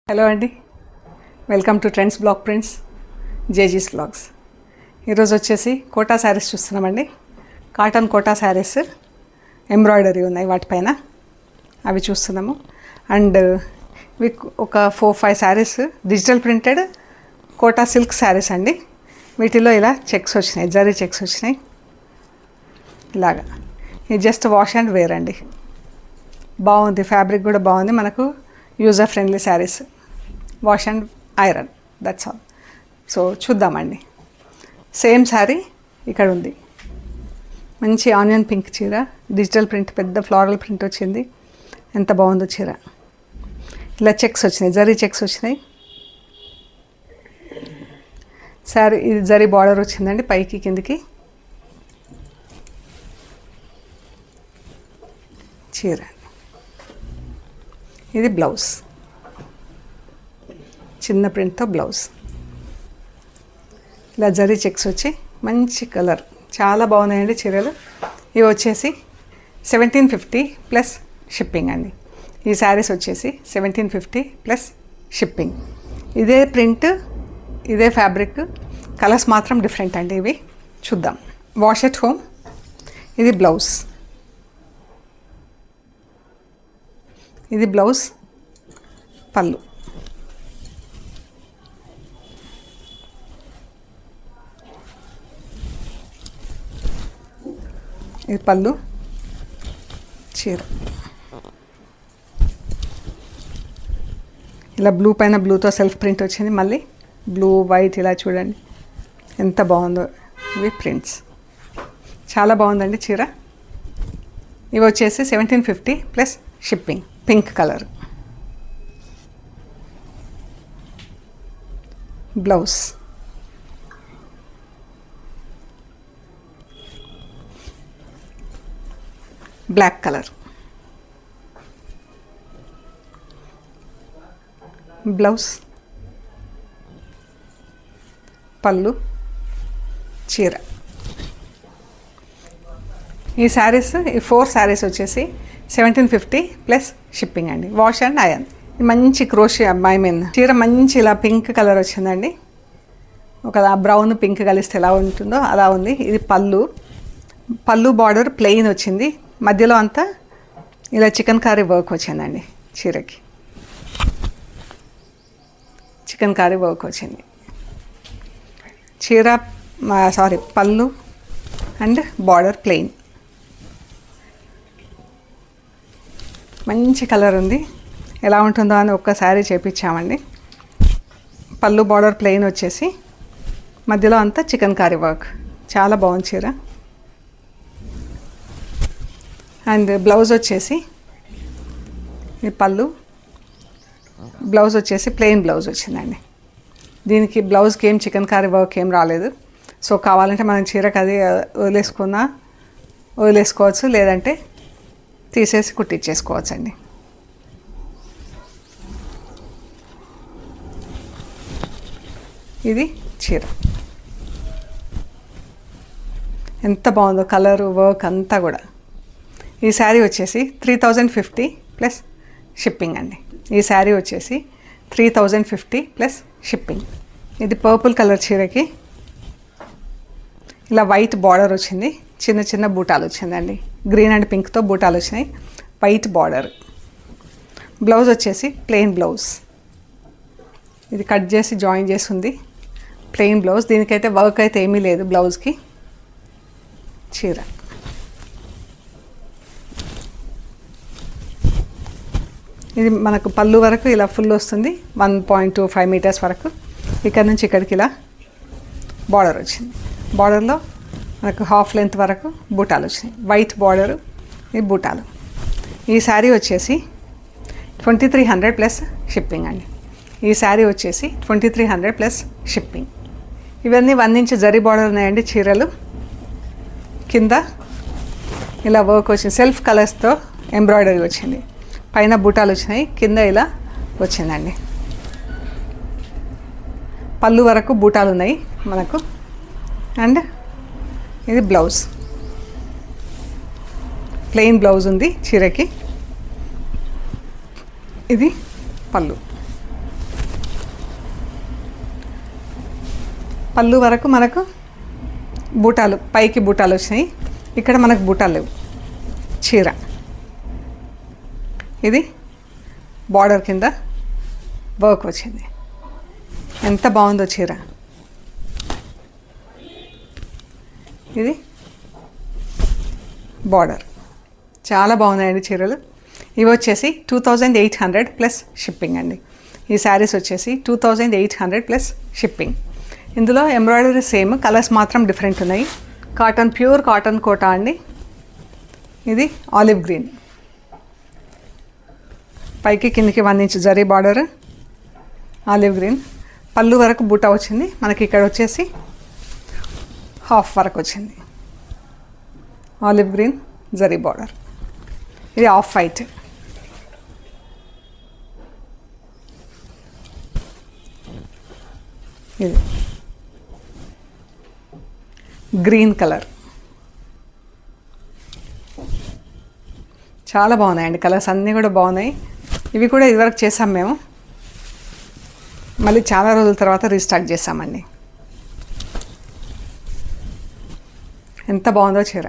Hello అండి, welcome to trends block prints జేజీస్ blogs. ఈరోజు వచ్చేసి కోటా శారీస్ చూస్తున్నామండి. కాటన్ కోటా శారీస్ ఎంబ్రాయిడరీ ఉన్నాయి వాటిపైన, అవి చూస్తున్నాము. అండ్ ఇవి ఒక 4-5 saris digital printed Kota silk saris అండి. వీటిలో ఇలా చెక్స్ వచ్చినాయి, జరీ చెక్స్ వచ్చినాయి ఇలాగా. ఇది జస్ట్ వాష్ అండ్ వేర్ అండి. బాగుంది, ఫ్యాబ్రిక్ కూడా బాగుంది. మనకు user friendly saris, wash and iron, that's all. So చూద్దామండి. సేమ్ శారీ ఇక్కడ ఉంది. మంచి ఆనియన్ పింక్ చీర, డిజిటల్ ప్రింట్, పెద్ద ఫ్లోరల్ ప్రింట్ వచ్చింది. ఎంత బాగుందో చీర. ఇలా చెక్స్ వచ్చినాయి, జరీ చెక్స్ వచ్చినాయి. శారీ ఇది జరీ బార్డర్ వచ్చిందండి పైకి కిందికి. చీర ఇది బ్లౌజ్, చిన్న ప్రింట్తో బ్లౌజ్. ఇలా జరీ చెక్స్ వచ్చి మంచి కలర్, చాలా బాగున్నాయండి చీరలు. ఇవి వచ్చేసి 1750 ప్లస్ షిప్పింగ్ అండి. ఈ శారీస్ వచ్చేసి 1750 ప్లస్ షిప్పింగ్. ఇదే ప్రింట్, ఇదే ఫ్యాబ్రిక్, కలర్స్ మాత్రం డిఫరెంట్ అండి. ఇవి చూద్దాం. Wash at home. ఇది బ్లౌజ్, ఇది బ్లౌజ్, పళ్ళు. ఇది పళ్ళు, చీర. ఇలా బ్లూ పైన బ్లూతో సెల్ఫ్ ప్రింట్ వచ్చింది. మళ్ళీ బ్లూ వైట్ ఇలా చూడండి ఎంత బాగుందో. ఇవి ప్రింట్స్ చాలా బాగుందండి చీర. ఇవి వచ్చేసి 1750 plus shipping. Pink colour blouse, black colour blouse, పళ్ళు, చీర. ఈ శారీస్, ఈ 4 శారీస్ వచ్చేసి 1750 ప్లస్ షిప్పింగ్ అండి. Wash and iron. మంచి క్రోషియా, చీర మంచి ఇలా పింక్ కలర్ వచ్చిందండి. ఒక బ్రౌన్ పింక్ కలిస్తే ఎలా ఉంటుందో అలా ఉంది. ఇది పళ్ళు, పళ్ళు బార్డర్ ప్లెయిన్ వచ్చింది. మధ్యలో అంతా ఇలా చికెన్ కర్రీ వర్క్ వచ్చిందండి. చీరకి చికెన్ కర్రీ వర్క్ వచ్చింది. చీర పళ్ళు అండ్ బార్డర్ ప్లెయిన్. మంచి కలర్ ఉంది. ఎలా ఉంటుందో అని ఒక్కసారి చేపించామండి. పళ్ళు బార్డర్ ప్లెయిన్ వచ్చేసి మధ్యలో అంతా చికెన్ కర్రీ వర్క్. చాలా బాగుంది చీర. అండ్ బ్లౌజ్ వచ్చేసి ఈ పళ్ళు, బ్లౌజ్ వచ్చేసి ప్లెయిన్ బ్లౌజ్ వచ్చిందండి. దీనికి బ్లౌజ్కి ఏం చికెన్ కర్రీ వర్క్ ఏం రాలేదు. సో కావాలంటే మనం చీరకు అది వదిలేసుకోవచ్చు, లేదంటే తీసేసి కుట్టించేసుకోవచ్చు అండి. ఇది చీర ఎంత బాగుందో, కలరు వర్క్ అంతా కూడా. ఈ శారీ వచ్చేసి 3050 ప్లస్ షిప్పింగ్ అండి. ఈ శారీ వచ్చేసి 3050 ప్లస్ షిప్పింగ్. ఇది పర్పుల్ కలర్ చీరకి ఇలా వైట్ బార్డర్ వచ్చింది. చిన్న చిన్న బూటాలు వచ్చిందండి. గ్రీన్ అండ్ పింక్తో బూటాలు వచ్చినాయి. White border. బ్లౌజ్ వచ్చేసి ప్లెయిన్ బ్లౌజ్. ఇది కట్ చేసి జాయిన్ చేసి ఉంది. Plain blouse. దీనికైతే వర్క్ అయితే ఏమీ లేదు బ్లౌజ్కి. చీర ఇది మనకు పళ్ళు వరకు ఇలా ఫుల్ వస్తుంది. 1.25 మీటర్స్ వరకు. ఇక్కడ నుంచి ఇక్కడికి ఇలా బార్డర్ వచ్చింది. బార్డర్లో మనకు హాఫ్ లెంత్ వరకు బూటాలు వచ్చినాయి. వైట్ బార్డరు, ఈ బూటాలు. ఈ శారీ వచ్చేసి 2300 ప్లస్ షిప్పింగ్ అండి. ఈ శారీ వచ్చేసి 2300 ప్లస్ షిప్పింగ్. ఇవన్నీ 1 ఇంచ్ జరీ బార్డర్ ఉన్నాయండి చీరలు. కింద ఇలా వర్క్ వచ్చింది. సెల్ఫ్ కలర్స్తో ఎంబ్రాయిడరీ వచ్చింది. పైన బూటాలు వచ్చినాయి, కింద ఇలా వచ్చిందండి. పళ్ళు వరకు బూటాలు ఉన్నాయి మనకు. అండ్ ఇది బ్లౌజ్, ప్లెయిన్ బ్లౌజ్ ఉంది చీరకి. ఇది పళ్ళు. పళ్ళు వరకు మనకు బూటాలు, పైకి బూటాలు వచ్చినాయి, ఇక్కడ మనకు బూటాలు లేవు. చీర ఇది బార్డర్ కింద వర్క్ వచ్చింది. ఎంత బాగుందో చీర. ఇది బార్డర్. చాలా బాగున్నాయండి చీరలు. ఇవి వచ్చేసి 2800 ప్లస్ షిప్పింగ్ అండి. ఈ శారీస్ వచ్చేసి 2800 ప్లస్ షిప్పింగ్. ఇందులో ఎంబ్రాయిడరీ సేమ్, కలర్స్ మాత్రం డిఫరెంట్ ఉన్నాయి. కాటన్, ప్యూర్ కాటన్ కోటా అండి. ఇది ఆలివ్ గ్రీన్, పైకి కిందికి 1 inch zari border, olive green. పళ్ళు వరకు బూటా వచ్చింది మనకి. ఇక్కడ వచ్చేసి హాఫ్ వరకు వచ్చింది. Olive green zari border. ఇది ఆఫ్ వైట్. ఇది గ్రీన్ కలర్. చాలా బాగున్నాయండి కలర్స్, అన్నీ కూడా బాగున్నాయి. ఇవి కూడా ఇదివరకు చేసాం మేము, మళ్ళీ చాలా రోజుల తర్వాత రీస్టార్ట్ చేసామండి. ఎంత బాగుందో చీర.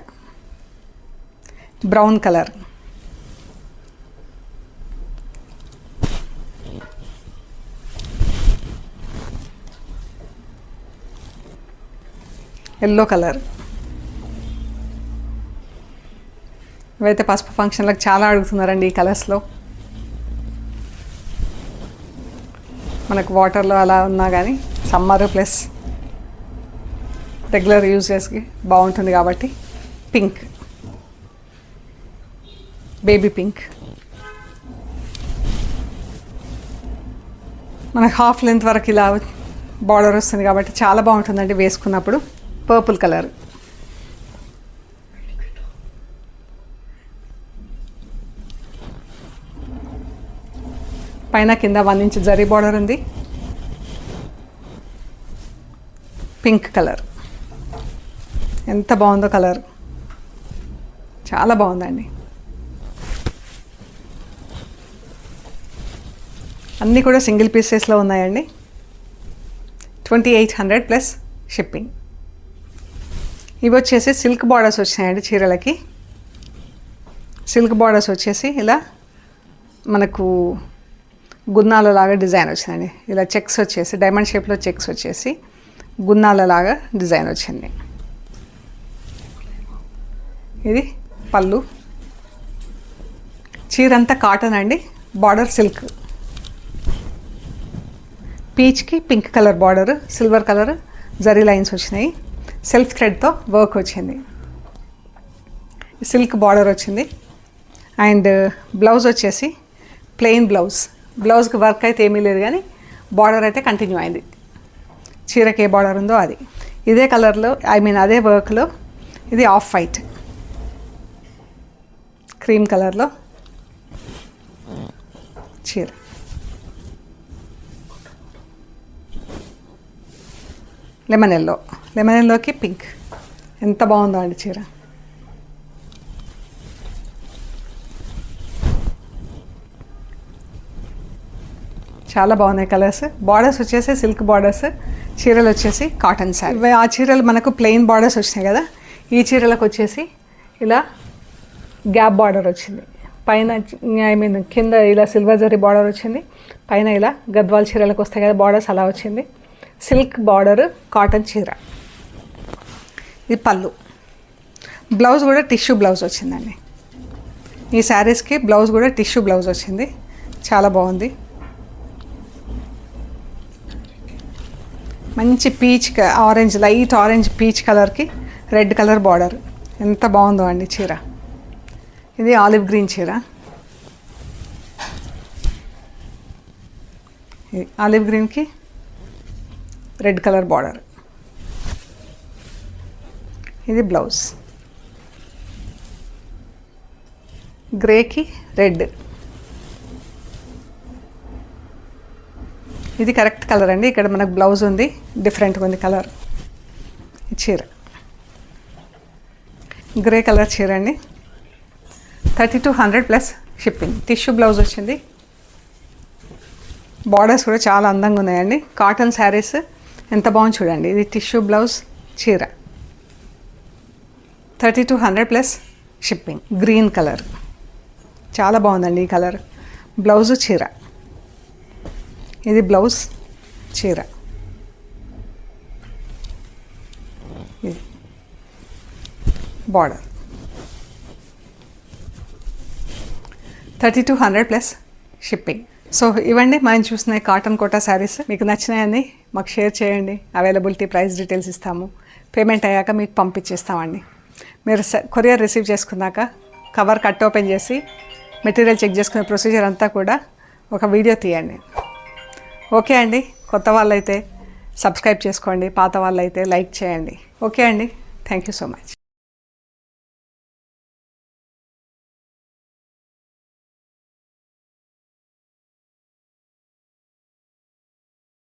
Brown colour, yellow colour. ఇవైతే పసుపు ఫంక్షన్లకు చాలా అడుగుతున్నారండి ఈ కలర్స్లో. మనకు వాటర్లో అలా ఉన్నా కానీ సమ్మర్ ప్లస్ రెగ్యులర్ యూజెస్కి బాగుంటుంది కాబట్టి. Pink, baby pink. మనకు హాఫ్ లెంత్ వరకు ఇలా బార్డర్ వస్తుంది కాబట్టి చాలా బాగుంటుందండి వేసుకున్నప్పుడు. పర్పుల్ కలర్, పైన కింద 1 ఇంచ్ జరీ బార్డర్ ఉంది. Pink colour. ఎంత బాగుందో కలర్, చాలా బాగుందండి. అన్నీ కూడా సింగిల్ పీసెస్లో ఉన్నాయండి. 2800 ప్లస్ షిప్పింగ్. ఇవి వచ్చేసి సిల్క్ బార్డర్స్ వచ్చినాయండి చీరలకి. సిల్క్ బార్డర్స్ వచ్చేసి ఇలా మనకు గున్నాలలాగా డిజైన్ వచ్చిందండి. ఇలా చెక్స్ వచ్చేసి డైమండ్ షేప్లో చెక్స్ వచ్చేసి గున్నాలలాగా డిజైన్ వచ్చింది. ఇది పళ్ళు. చీర అంతా కాటన్ అండి, బార్డర్ సిల్క్. పీచ్కి pink colour border, silver colour zari lines వచ్చినాయి. సెల్ఫ్ థ్రెడ్తో వర్క్ వచ్చింది. సిల్క్ బార్డర్ వచ్చింది. అండ్ బ్లౌజ్ వచ్చేసి ప్లెయిన్ బ్లౌజ్. బ్లౌజ్కి వర్క్ అయితే ఏమీ లేదు కానీ బార్డర్ అయితే కంటిన్యూ అయింది. చీరకి ఏ బార్డర్ ఉందో అది. ఇదే కలర్లో, అదే వర్క్లో. ఇది ఆఫ్ వైట్, క్రీమ్ కలర్లో చీర. లెమన్ ఎల్లో, లెమన్ ఎల్లోకి పింక్. ఎంత బాగుందో అండి చీర. చాలా బాగున్నాయి కలర్స్. బార్డర్స్ వచ్చేసి సిల్క్ బార్డర్స్, చీరలు వచ్చేసి కాటన్ శారీ. ఆ చీరలు మనకు ప్లెయిన్ బార్డర్స్ వచ్చినాయి కదా, ఈ చీరలకు వచ్చేసి ఇలా గ్యాప్ బార్డర్ వచ్చింది. పైన కింద ఇలా సిల్వర్ జరీ బార్డర్ వచ్చింది. పైన ఇలా గద్వాల్ చీరలకు వస్తాయి కదా బార్డర్స్, అలా వచ్చింది. సిల్క్ బార్డర్, కాటన్ చీర. ఇది పళ్ళు. బ్లౌజ్ కూడా టిష్యూ బ్లౌజ్ వచ్చిందండి. ఈ శారీస్కి బ్లౌజ్ కూడా టిష్యూ బ్లౌజ్ వచ్చింది. చాలా బాగుంది. మంచి peach orange, light orange peach కలర్కి రెడ్ కలర్ బార్డర్. ఎంత బాగుందో అండి చీర. ఇది ఆలివ్ గ్రీన్ చీర. ఆలివ్ గ్రీన్కి రెడ్ కలర్ బార్డర్. ఇది బ్లౌజ్. గ్రేకి రెడ్. ఇది కరెక్ట్ కలర్ అండి. ఇక్కడ మనకు బ్లౌజ్ ఉంది, డిఫరెంట్గా ఉంది కలర్. చీర గ్రే కలర్ చీర అండి. 3200 ప్లస్ షిప్పింగ్. టిష్యూ బ్లౌజ్ వచ్చింది. బార్డర్స్ కూడా చాలా అందంగా ఉన్నాయండి. కాటన్ శారీస్ ఎంత బాగుంది చూడండి. ఇది టిష్యూ బ్లౌజ్ చీర 3200 ప్లస్ షిప్పింగ్. గ్రీన్ కలర్ చాలా బాగుందండి ఈ కలర్. బ్లౌజు చీర, ఇది బ్లౌజ్ చీర, ఇది బార్డర్. 3200 plus shipping. సో ఇవ్వండి మనం చూసిన కాటన్ కోటా శారీస్. మీకు నచ్చినాయని మాకు షేర్ చేయండి. అవైలబిలిటీ, ప్రైస్ డీటెయిల్స్ ఇస్తాము. పేమెంట్ అయ్యాక మీకు పంపించేస్తామండి. మీరు కొరియర్ రిసీవ్ చేసుకున్నాక కవర్ కట్ ఓపెన్ చేసి మెటీరియల్ చెక్ చేసుకునే ప్రొసీజర్ అంతా కూడా ఒక వీడియో తీయండి. ఓకే అండి. కొత్త వాళ్ళైతే సబ్స్క్రైబ్ చేసుకోండి, పాత వాళ్ళైతే లైక్ చేయండి. ఓకే అండి. Thank you so much.